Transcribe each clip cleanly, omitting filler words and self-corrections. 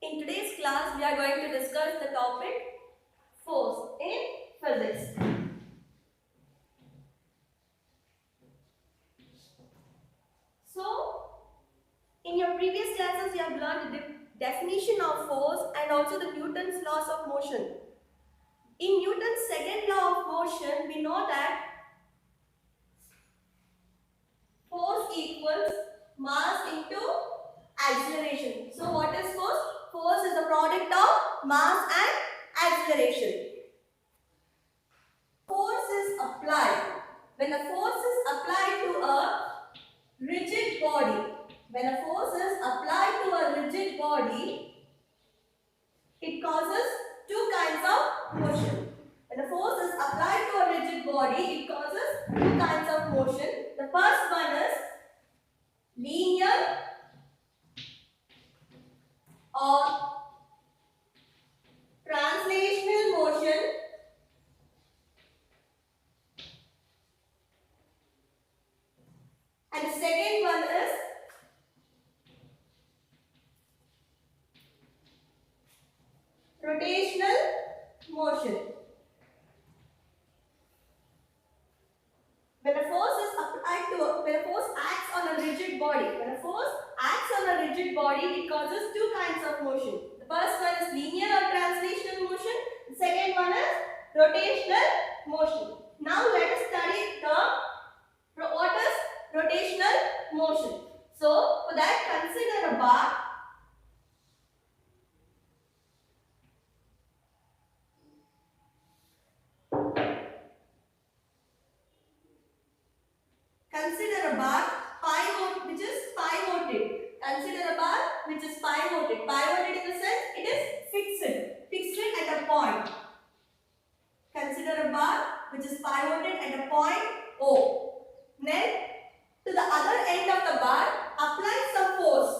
In today's class, we are going to discuss the topic force in physics. So, in your previous classes, you have learned the definition of force and also the Newton's laws of motion. In Newton's second law of motion, we know that force equals mass into acceleration. So, what is force? Force is the product of mass and acceleration. Force is applied. When the force is applied to a rigid body, when a force is applied to a rigid body, it causes two kinds of motion. When the force is applied to a rigid body, it causes two kinds of motion. The first one is linear or translational motion, and the second one is rotational motion. When a force is applied to, when a force acts on a rigid body, when a force acts on a rigid body, it causes two kinds of motion. The first one is linear or translational motion. The second one is rotational motion. Now let us study what is rotational motion. So for that, consider a bar. Consider a bar which is pivoted. Consider a bar which is pivoted. Pivoted in the sense it is fixed. Fixed at a point. Consider a bar which is pivoted at a point O. Then to the other end of the bar, apply some force.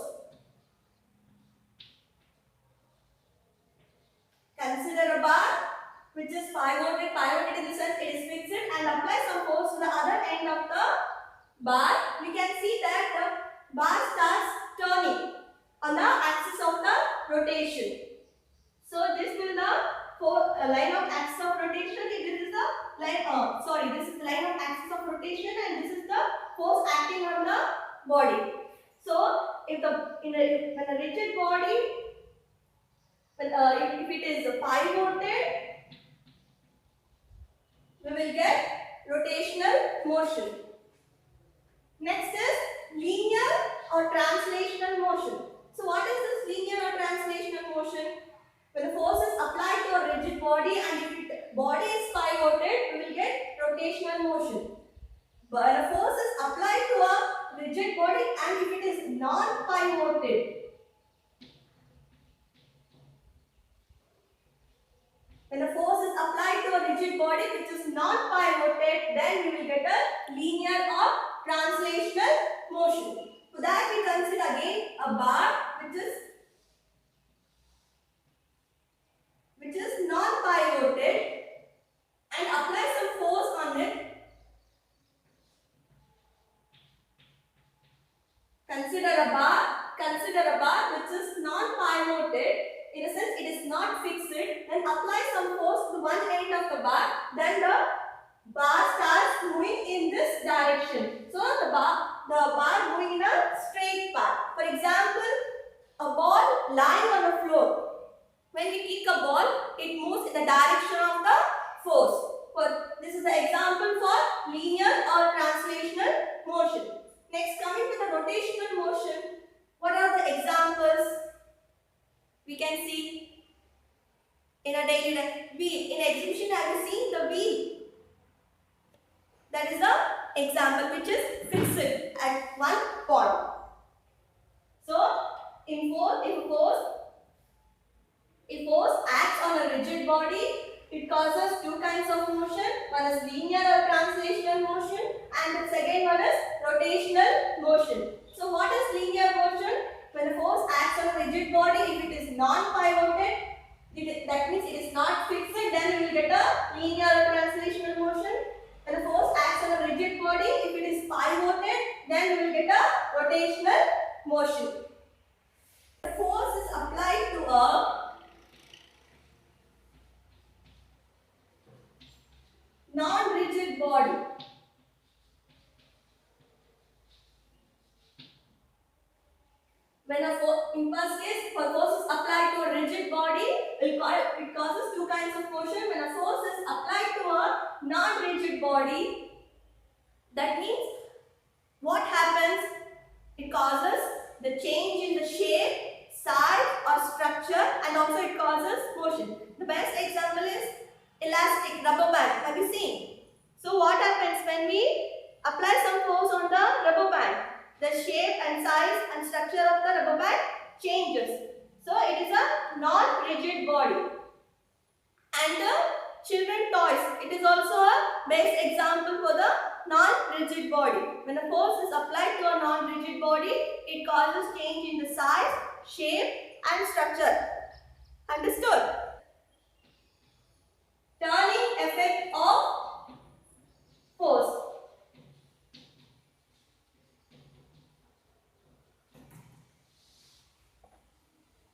Consider a bar which is pivoted in the sense it is fixed, and apply some force to the other end of the bar. We can see that the bar starts turning on the axis of the rotation. So this will the line of axis of rotation. This is the line. This is the line of axis of rotation, and this is the force acting on the body. So if when a rigid body, if it is pivoted, we will get rotational motion. Next is linear or translational motion. So what is this linear or translational motion? When the force is applied to a rigid body and if the body is pivoted, we will get rotational motion. But when a force is applied to a rigid body and if it is non-pivoted, when the force is applied to a rigid body which is non-pivoted, then we will get a linear or translational motion. For that we consider again a bar which is non-pivoted and apply some force on it. Consider a bar which is non-pivoted. In a sense, it is not fixed. Then apply some force to one end of the bar. Then the bar starts moving in this direction. So the bar moving in a straight path. For example, a ball lying on the floor. When we kick a ball, it moves in the direction of the force. This is the example for linear or translational motion. Next, coming to the rotational motion, what are the examples? We can see in a daily life. Wheel. In exhibition, have you seen the wheel? That is the example which is fixed at one point. So, if force acts on a rigid body, it causes two kinds of motion. One is linear or translational motion, and the second one is rotational motion. So, what is linear motion? When a force acts on a rigid body, if it is non-pivoted, that means it is not fixed, then we will get a linear or translational motion. When a force acts on a rigid body, if it is pivoted, then we will get a rotational motion. The force is applied to a kinds of motion. When a force is applied to a non-rigid body, that means what happens? It causes the change in the shape, size or structure, and also it causes motion. The best example is elastic rubber band. Have you seen? So what happens when we apply some force on the rubber band? The shape and size and structure of the rubber band changes. So it is a non-rigid body. And the children toys, it is also a best example for the non-rigid body. When a force is applied to a non-rigid body, it causes change in the size, shape and structure. Understood? Turning effect of force.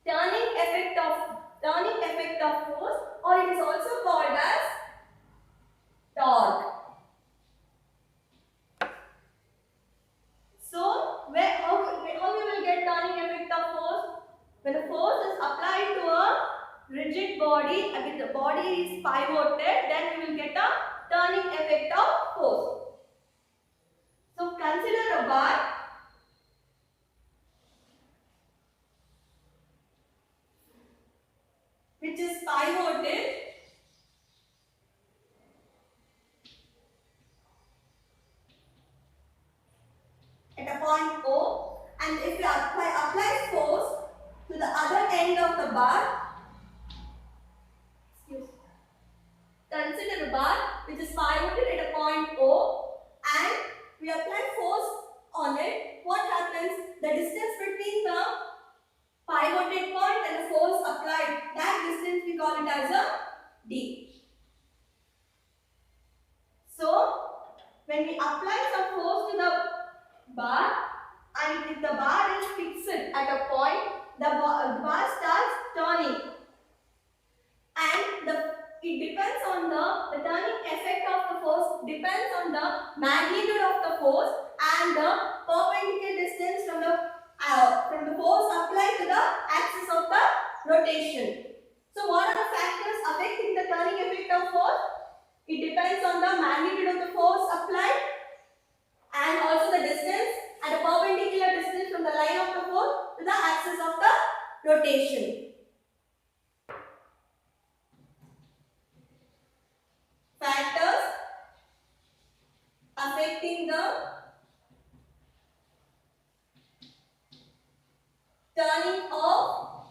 Turning effect of force, or it is also called as torque. So, how we will get turning effect of force? When the force is applied to a rigid body, and if the body is pivoted, then we will get a turning effect of force. So, consider a bar which is pivoted at a point O, and if you apply force to the other end of the bar, consider a bar which is pivoted at a point O, and we apply force on it. What happens? The distance between the pivoted point and the force applied, that distance we call it as a D. So, when we apply some force to the bar, and if the bar is fixed at a point, the bar starts turning, and it depends on the turning effect of the force depends on the magnitude of the force and the perpendicular distance from the force applied to the axis of the rotation. So what are the factors affecting the turning effect of force? It depends on the magnitude of the force applied and also the distance and the perpendicular distance from the line of the force to the axis of the rotation. Factors affecting the turning of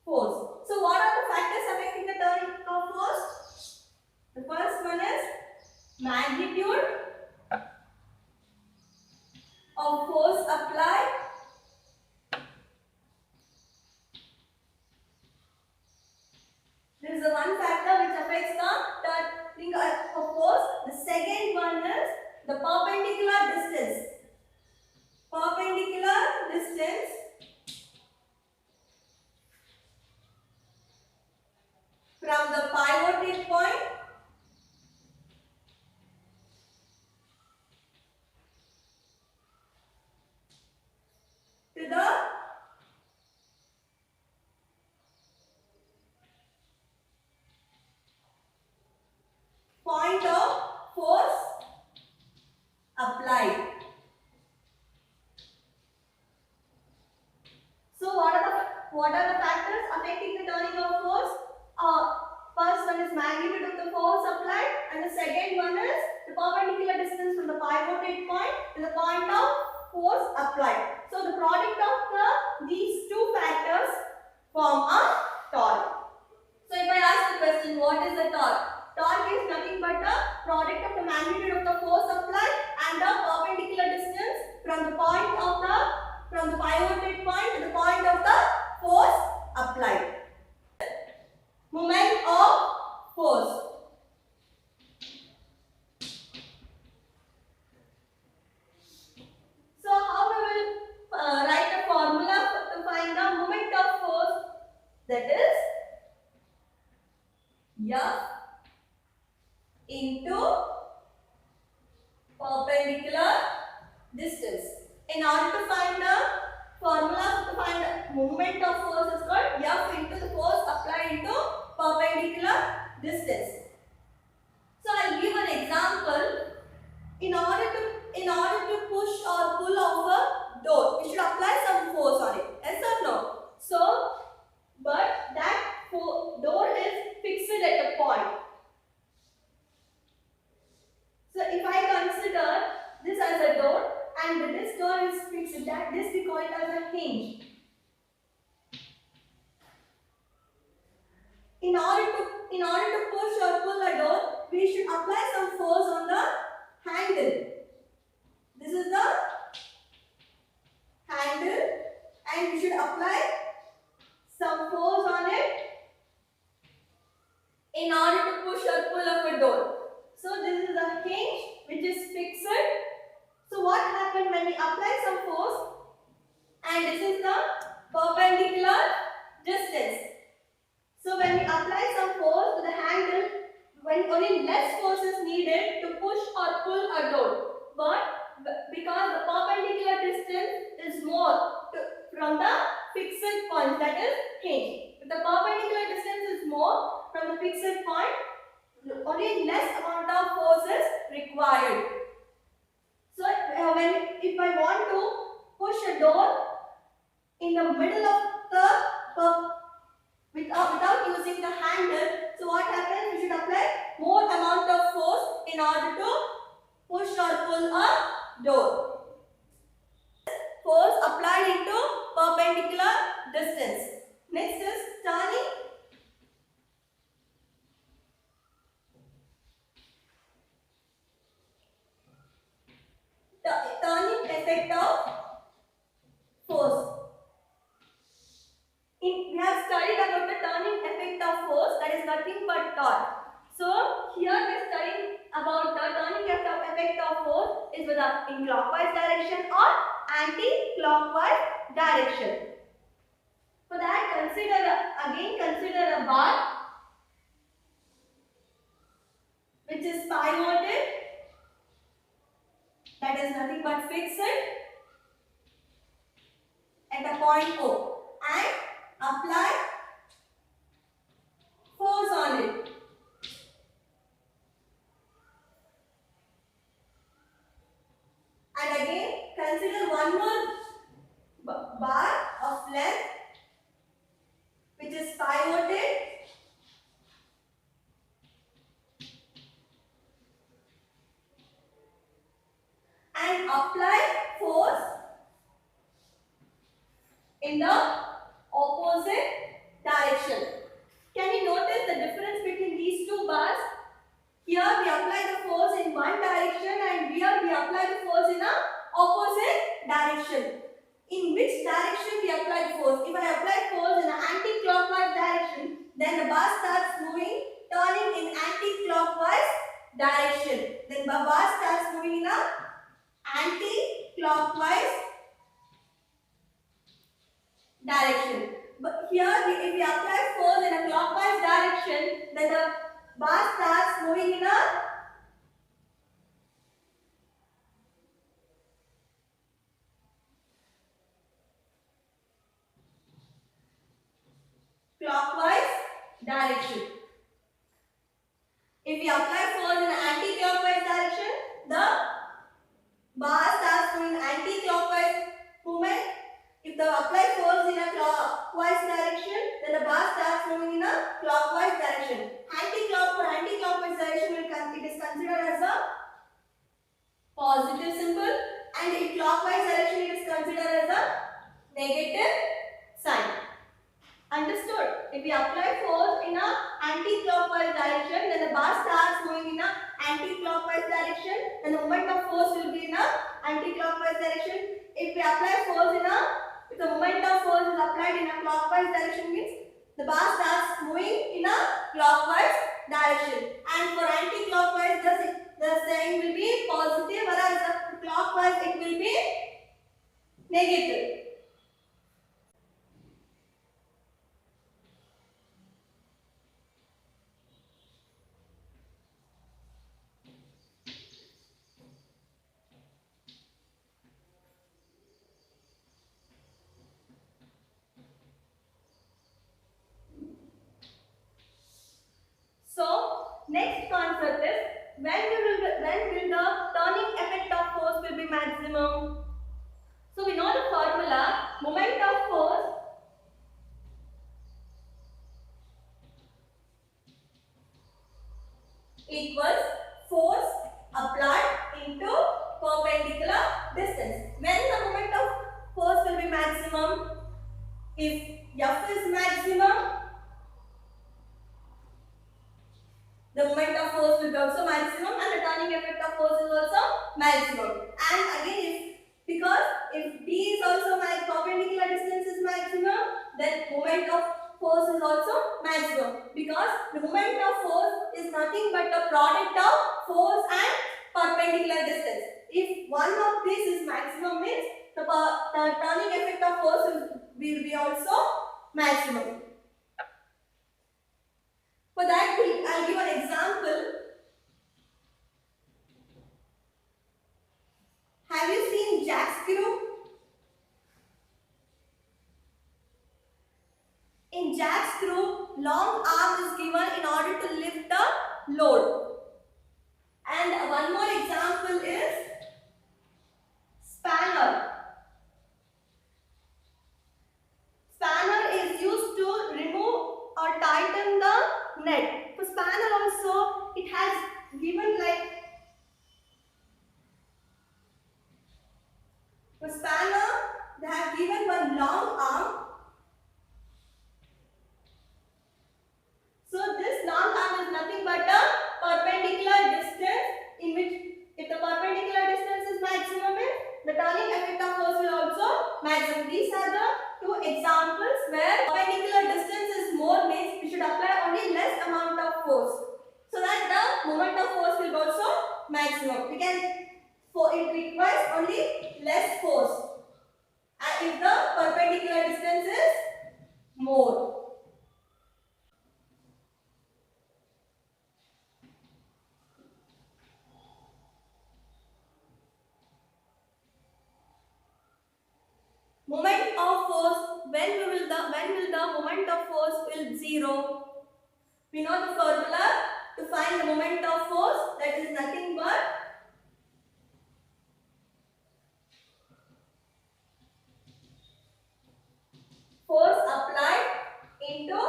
force. So what are the factors affecting the turning of force? The first one is magnitude of force applied, this is the one factor which affects the turning of force. The second one is the perpendicular distance. Perpendicular distance from the pivoted point to the point of force applied. So what are the factors affecting the turning of force? First one is magnitude of the force applied, and the second one is the perpendicular distance from the pivoted point to the point of force applied. So the product of these two factors form a torque. So if I ask the question, what is the torque? Torque is nothing but the product of the magnitude of the force applied and the perpendicular distance from the pivoted point to the point of the force applied. Moment of force. So how we will write a formula to find the moment of force? That is F into perpendicular distance. In order to find the formula to find the moment of force is called F into the force perpendicular distance. So I'll give an example. In order to push or pull off a door, we should apply some force on it. Yes or no? So, but that door is fixed at a point. So if I consider this as a door and this door is fixed, that this we call it as a hinge. In order to push or pull a door, we should apply some force on the handle. This is the handle and we should apply some force on it in order to push or pull up a door. So this is a hinge which is fixed. So what happened when we apply some force, and this is the perpendicular distance. So when we apply some force to the handle, when only less force is needed to push or pull a door. But because the perpendicular distance is more from the fixed point, that is hinge. If the perpendicular distance is more from the fixed point, only less amount of force is required. So if I want to push a door in the middle of the without using the handle, so what happens? We should apply more amount of force in order to push or pull a door. Force applied into perpendicular distance. Next is turning. Turning effect of force. We have studied about the turning effect of force, that is nothing but torque. So here we are studying about the turning effect of force is whether in clockwise direction or anti-clockwise direction. For that, consider a bar which is pivoted, that is nothing but fixed at a point O, and apply force on it. And again, consider one more bar of length which is pivoted and apply force in the opposite direction. Can you notice the difference between these two bars? Here we apply the force in one direction and here we apply the force in the opposite direction. In which direction we apply the force? If I apply force in an anti-clockwise direction, then the bar starts moving, turning in anti-clockwise direction. Then the bar starts moving in a anti-clockwise direction. But here, if we apply force in a clockwise direction, then the bar starts moving in a clockwise direction. If we apply force in an anti-clockwise direction, the bar starts moving anti-clockwise movement. If the apply force in a clockwise direction, then the bar starts moving in a clockwise direction. Anti-clockwise direction it is considered as a positive symbol, and in clockwise direction it is considered as a negative sign. Understood? If we apply force in a anti-clockwise direction, then the bar starts moving in a anti-clockwise direction, then the moment of force will be in a anti-clockwise direction. If we apply force if the moment of force is applied in a clockwise direction, means the bar starts moving in a clockwise direction. And for anti-clockwise, the sign will be positive, whereas the clockwise it will be negative. equals force applied into perpendicular distance. When the moment of force will be maximum? If F is maximum, the moment of force will be also maximum and the turning effect of force is also maximum. And again, because if D is also perpendicular distance is maximum, then moment of force is also maximum, because the moment of force is nothing but the product of force and perpendicular distance. If one of these is maximum, means the turning effect of force will be also maximum. For that, I'll give an example. Have you seen jack screw? In jack screw, long arm is given in order to lift the load. And one more example is spanner. Spanner is used to remove or tighten the net. For spanner also, it has given like, for spanner, they have given one long arm. So this long arm is nothing but a perpendicular distance, in which if the perpendicular distance is maximum, the turning effect of force will also maximum. These are the two examples where perpendicular distance is more, means we should apply only less amount of force, so that the moment of force will also maximum. We can, it requires only less force, and if the perpendicular distance is more. Moment of force, when will the moment of force will zero? We know the formula to find the moment of force, that is nothing but force applied into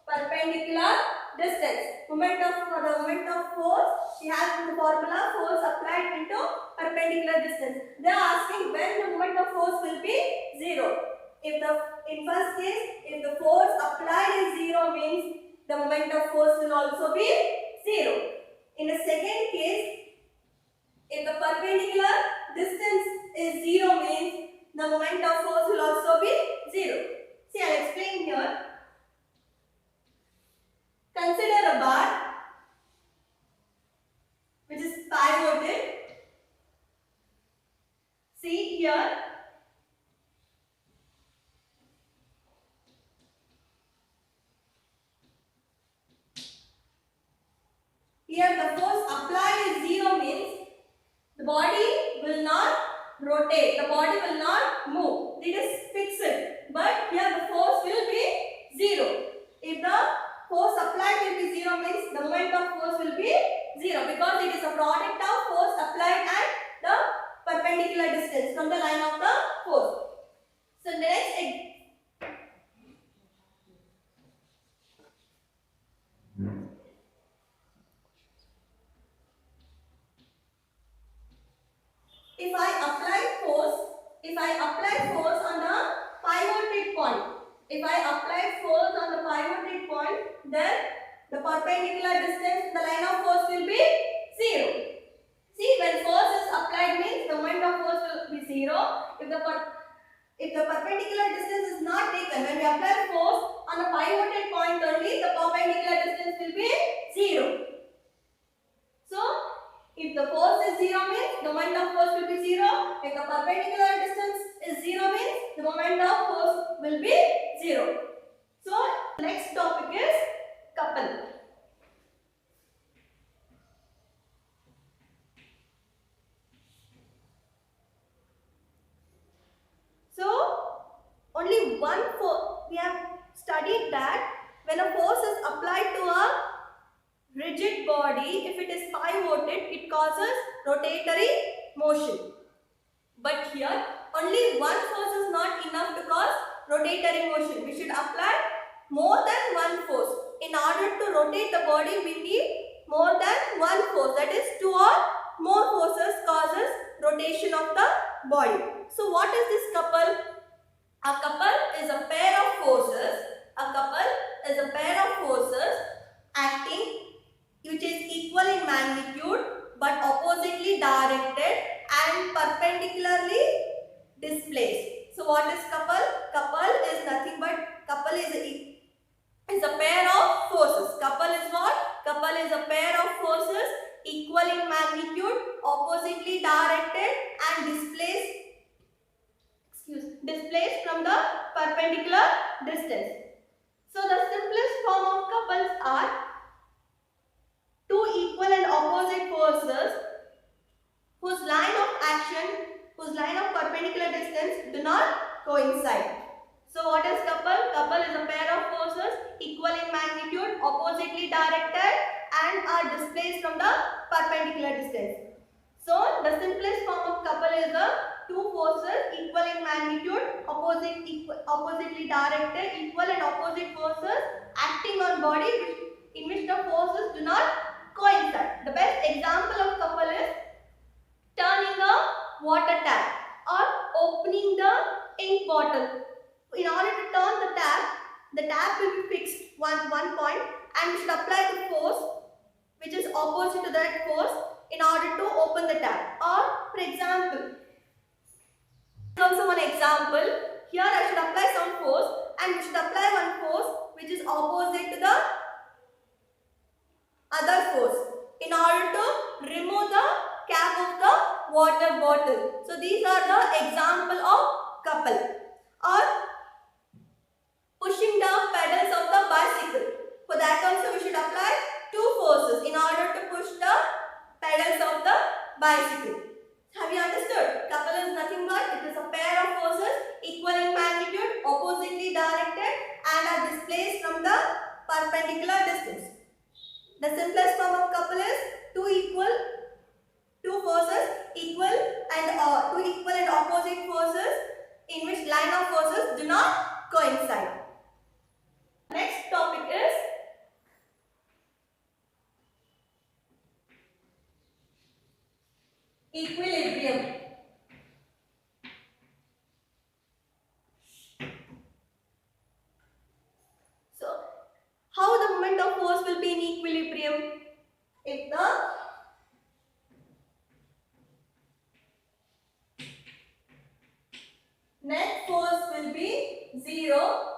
perpendicular distance. For the moment of force, we have the formula force applied into perpendicular distance. They are asking when the moment of force will be zero. In first case, if the force applied is zero, means the moment of force will also be zero. In the second case, if the perpendicular distance is zero, means the moment of force will also be zero. See, I'll explain here. Consider a bar which is pivoted. See here. Here the force applied is zero, means the body will not rotate, the body will not move. It is fixed. But here the force will be zero. If the force applied will be zero, means the moment of force will be zero, because it is a product of force applied at the perpendicular distance from the line of the force. So next, if I apply force on the pivoted point, then the perpendicular distance, the line of force will be zero. See, when force is applied, means the moment of force will be zero. If the perpendicular distance is not taken, when we apply force on a pivoted point only, the perpendicular distance will be zero. So, if the force is zero, means the moment of force will be zero. If the perpendicular distance is zero, means the moment of force will be zero. So, next topic is couple. So, only one force, we have studied that when a force is applied to a rigid body, if it is pivoted, it causes rotatory motion. But here, only one force is not enough to cause rotatory motion. We should apply more than one force. In order to rotate the body, we need more than one force, that is two or more forces causes rotation of the body. So what is this couple? A couple is a pair of forces. A couple is a pair of forces acting which is equal in magnitude but oppositely directed and perpendicularly displaced. So what is couple? Couple is nothing but couple is a pair of forces. Couple is what? Couple is a pair of forces equal in magnitude, oppositely directed and displaced from the perpendicular distance. So the simplest form of couples are two equal and opposite forces whose line of perpendicular distance do not coincide. So what is couple? Couple is a pair of forces equal in magnitude, oppositely directed and are displaced from the perpendicular distance. So the simplest form of couple is the two forces equal in magnitude, oppositely directed, equal and opposite forces acting on body in which the forces do not coincide. The best example of couple is turning a water tap or opening the ink bottle. In order to turn the tap will be fixed one point and we should apply the force which is opposite to that force in order to open the tap. Or for example, also one example, here I should apply some force and we should apply one force which is opposite to the other force in order to remove the cap of the water bottle. So these are the example of couple. Or pushing the pedals of the bicycle. For that also we should apply two forces in order to push the pedals of the bicycle. Have you understood? Couple is nothing but it is a pair of forces equal in magnitude, oppositely directed and are displaced from the perpendicular distance. The simplest form of couple is two forces equal and opposite forces in which line of forces do not coincide. Next topic is equilibrium. So, how the moment of force will be in equilibrium? If the net force will be 0,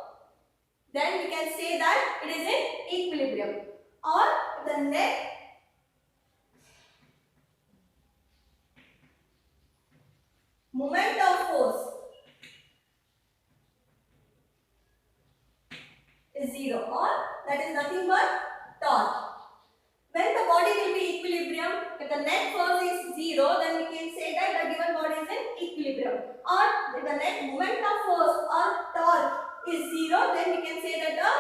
then we can say that it is in equilibrium. Or the net moment of force is 0, or that is nothing but torque. When the body will be equilibrium, if the net force is 0, then we can say that the given body is in equilibrium. Or if the net moment of force or torque is 0, then we can say that the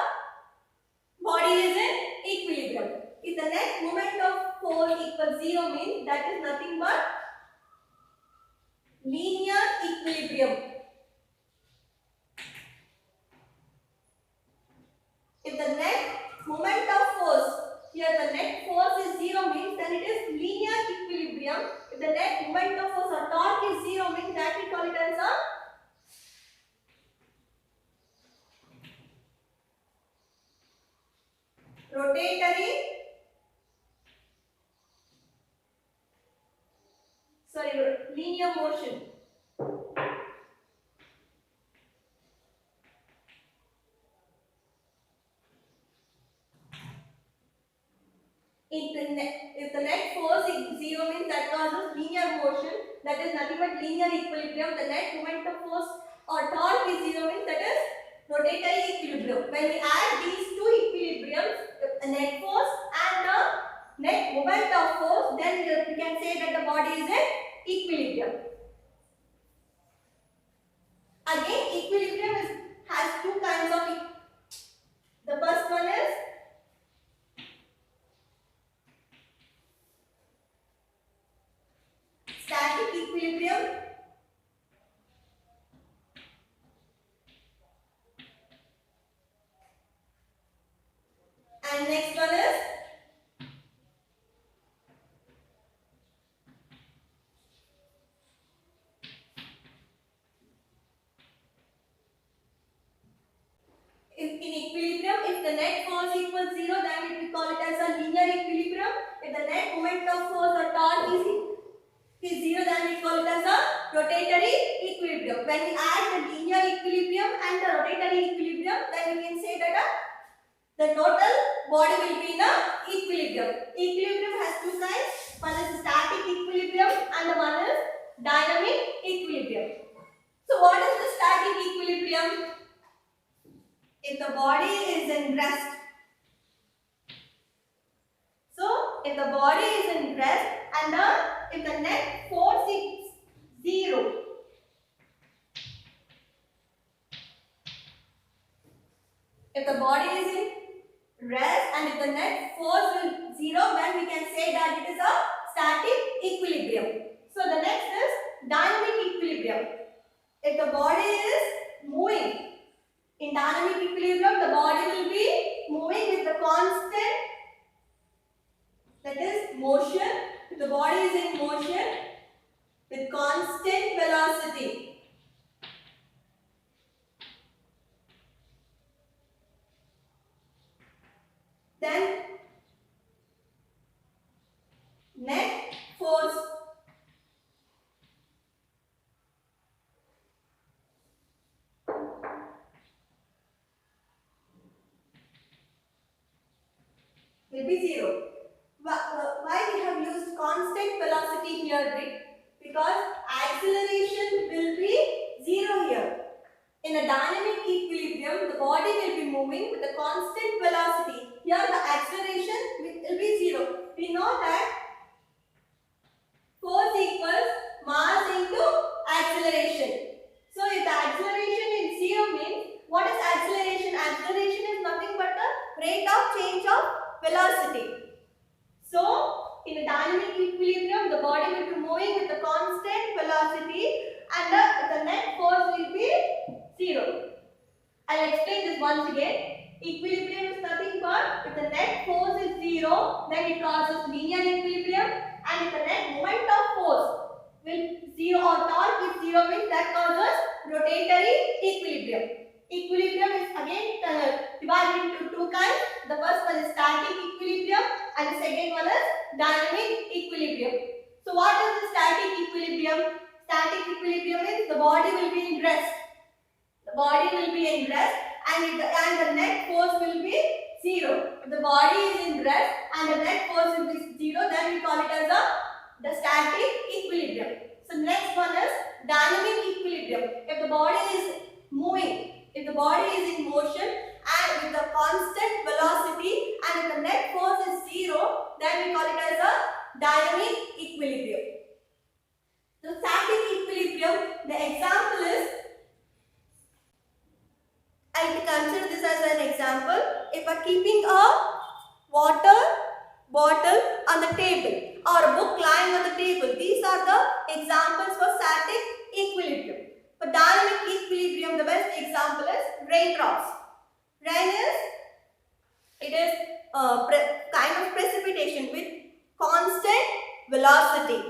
body is in equilibrium. If the net moment of force equals 0 means that is nothing but linear equilibrium. If the net moment of force, here the net force is 0 means then it is linear equilibrium. If the net moment of force or torque is 0 means that we call it as a linear motion. If the net force is 0 means that causes linear motion, that is nothing but linear equilibrium. The net moment of force or torque is 0 means that is rotatory equilibrium. When we add these two equilibriums, the net force and the net moment of force, then we can say that the body is in equilibrium. Again, equilibrium has two kinds of. The first one is static equilibrium. And next one is If in equilibrium, if the net force equals 0, then we call it as a linear equilibrium. If the net moment of force or torque is 0, then we call it as a rotatory equilibrium. When we add the linear equilibrium and the rotatory equilibrium, then we can say that the total body will be in a equilibrium. Equilibrium has two kinds. One is static equilibrium and the one is dynamic equilibrium. So what is the static equilibrium? If the body is in rest. So if the body is in rest and if the net force is 0. If the body is in rest and if the net force is 0, then we can say that it is a static equilibrium. So the next is dynamic equilibrium. If the body is moving, in dynamic equilibrium, the body will be moving with the constant, that is motion. If the body is in motion with constant velocity. Then net force will be 0. Why we have used constant velocity here? Because acceleration will be 0 here. In a dynamic equilibrium, the body will be moving with a constant velocity. Here the acceleration will be 0. We know that force equals mass into acceleration. So if the acceleration is 0 means, what is acceleration? Acceleration is nothing but the rate of change of velocity. So in a dynamic equilibrium, the body will be moving with a constant velocity and the net force will be 0. I'll explain this once again. Equilibrium is nothing but if the net force is 0, then it causes linear equilibrium, and if the net moment of force will 0 or torque is 0 means that causes rotatory equilibrium. Equilibrium is again divided into two kinds. The first one is static equilibrium and the second one is dynamic equilibrium. So what is the static equilibrium? Static equilibrium means the body will be in rest. The body will be in rest and the net force will be 0. If the body is in rest and the net force will be 0, then we call it as the static equilibrium. So next one is dynamic equilibrium. If the body is moving, if the body is in motion and with the constant velocity and if the net force is 0, then we call it as a dynamic equilibrium. So static equilibrium, the example is, I will consider this as an example. If I am keeping a water bottle on the table or a book lying on the table, these are the examples for static equilibrium. For dynamic equilibrium, the best example is raindrops. Rain is kind of precipitation with constant velocity.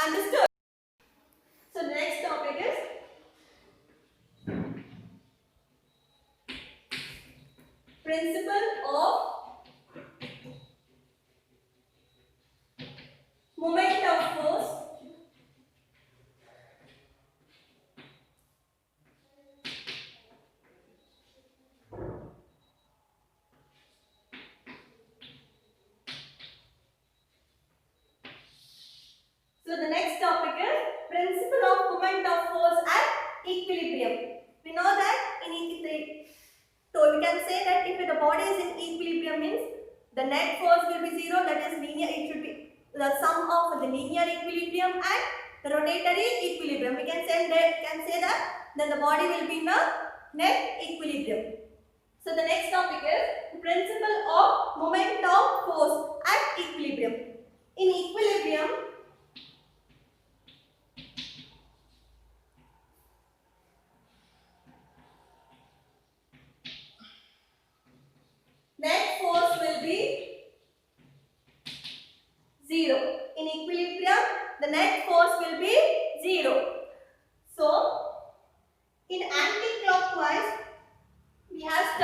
Understood? So the next topic is principle of moment of force So the next topic is principle of moment of force at equilibrium. We know that so we can say that if the body is in equilibrium means the net force will be 0, that is linear, it should be the sum of the linear equilibrium and the rotatory equilibrium. We can say that then the body will be in a net equilibrium. So the next topic is principle of moment of force at equilibrium. In equilibrium, net force will be 0. In equilibrium, the net force will be 0. So, in anti-clockwise, we have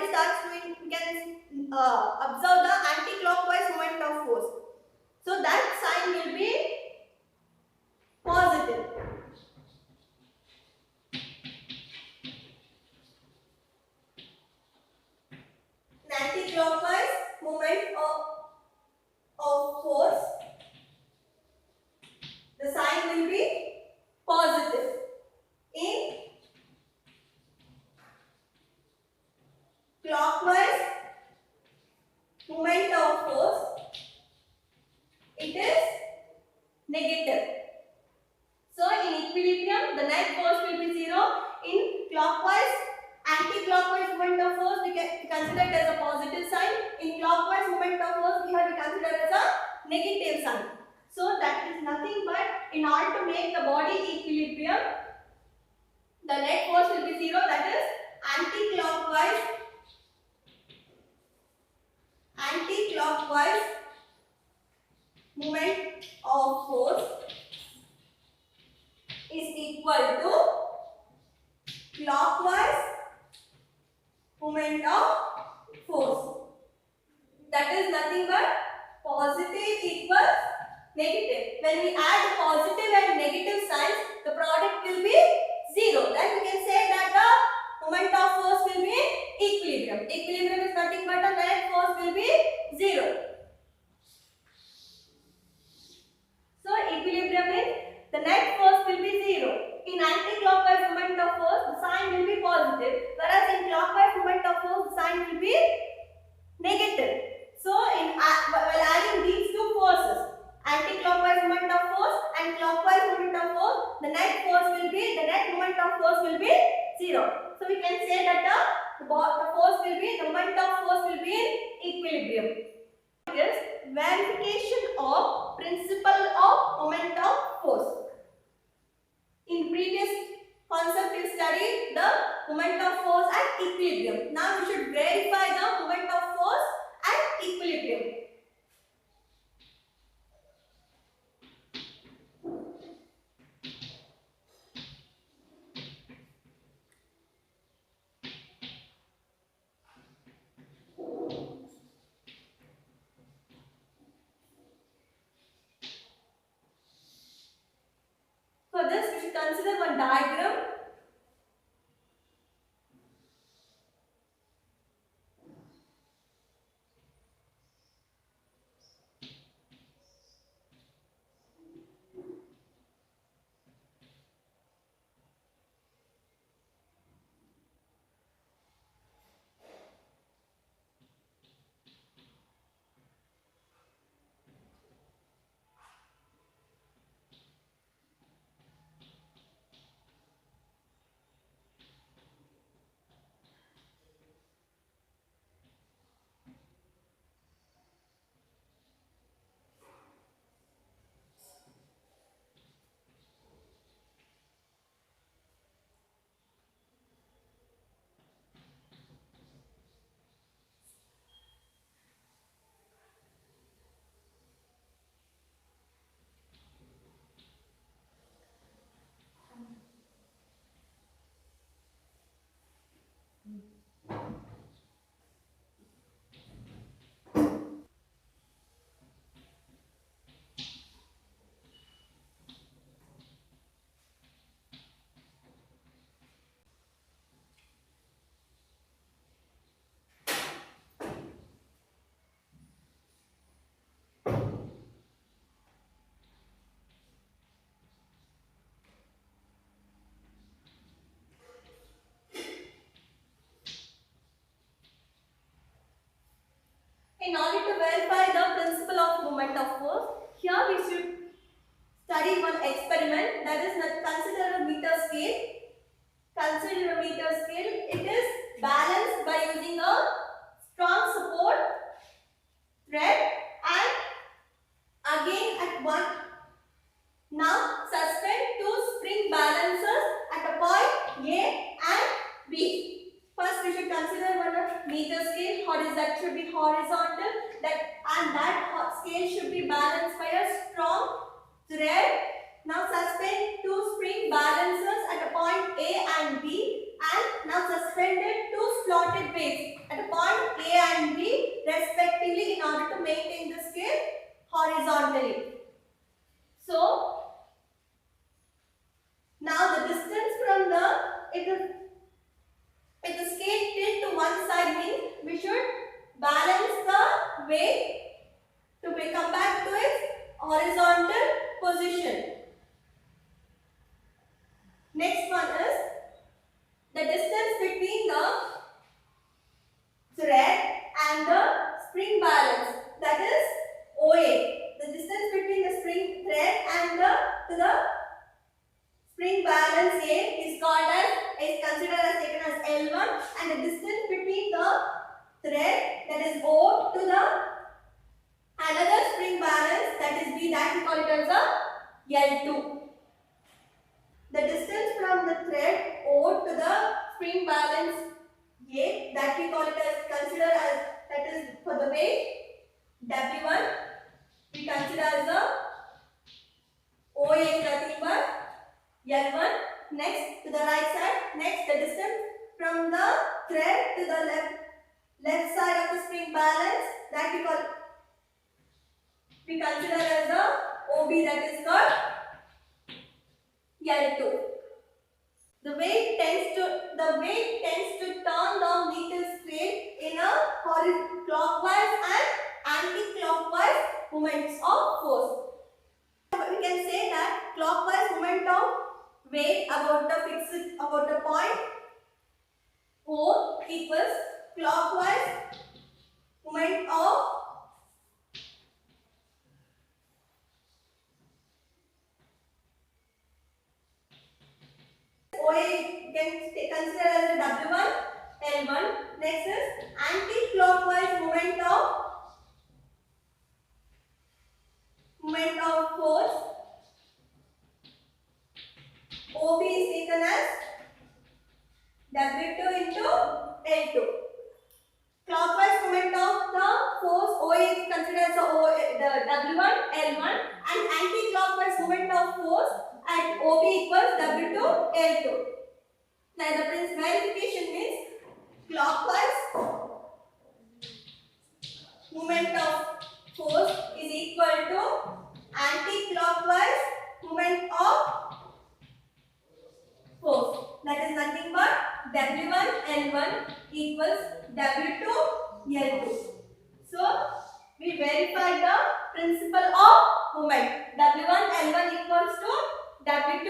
body starts doing, we can observe the anti-clockwise movement of force. So that sign will be positive. Anti-clockwise movement of force, the sign will be positive. In clockwise movement of force, it is negative. So in equilibrium, the net force will be 0. In clockwise, anti-clockwise movement of force, we can consider it as a positive sign. In clockwise movement of force, we have to consider it as a negative sign. So that is nothing but, in order to make the body equilibrium, the net force will be 0. That is anti-clockwise movement of force is equal to clockwise movement of force. That is nothing but positive equals negative. When we add positive and negative signs, the product will be 0. Then we can say that the moment of force will be equilibrium. Equilibrium is nothing but the net force will be 0. So equilibrium means the net force will be 0. In anti-clockwise movement of force, the sign will be positive, whereas in clockwise movement of force, the sign will be negative. So while adding these two forces, anti-clockwise movement of force and clockwise movement of force, the net moment of force will be 0. So we can say that the moment of force will be in equilibrium. It is verification of principle of moment of force. In previous concept we studied the moment of force at equilibrium. Now we should verify the moment of force at equilibrium. For this, we should consider one diagram. In order to verify the principle of moment of force, here we should study one experiment, that is, consider a meter scale. Consider a meter scale. It is balanced by using a strong support thread and again at one. Now suspend two spring balancers at a point A and B. First, we should consider one meter scale. That should be horizontal. That scale should be balanced by a strong thread. Now suspend two spring balancers at a point A and B, and now suspended two slotted weights at a point A and B respectively in order to maintain the scale horizontally. So now the distance from if the scale tilt to one side means we should balance the weight to come back to its horizontal position. Next one is the distance between the thread and the spring balance, that is OA. The distance between the spring thread and the spring balance A is considered as taken as L1, and the distance between the thread, that is O, to the another spring balance, that is B, that we call it as a L2. The distance from the thread O to the spring balance A, that we call it as consider as, that is for the weight W1, we consider as the OA is nothing but L1. Next to the right side, next the distance from the thread to the left side of the spring balance, that we consider as the OB, that is called L2. The weight tends to turn the meter scale in a clockwise and anti-clockwise movements of force. We can say that clockwise movement of weight about the point O equals clockwise movement of OA can consider as a W1, L1. Next is anti-clockwise movement of force. OB is taken as W2 into L2. Clockwise movement of the force OA is considered as the W1, L1, and anti-clockwise movement of force at OB equals W2, L2. Now the verification means clockwise movement of force is equal to anti-clockwise movement of force. That is nothing but W1, L1 equals W2, L2. So we verified the principle of movement. W1, L1 equals to W2,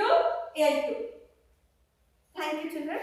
L2. Thank you, children.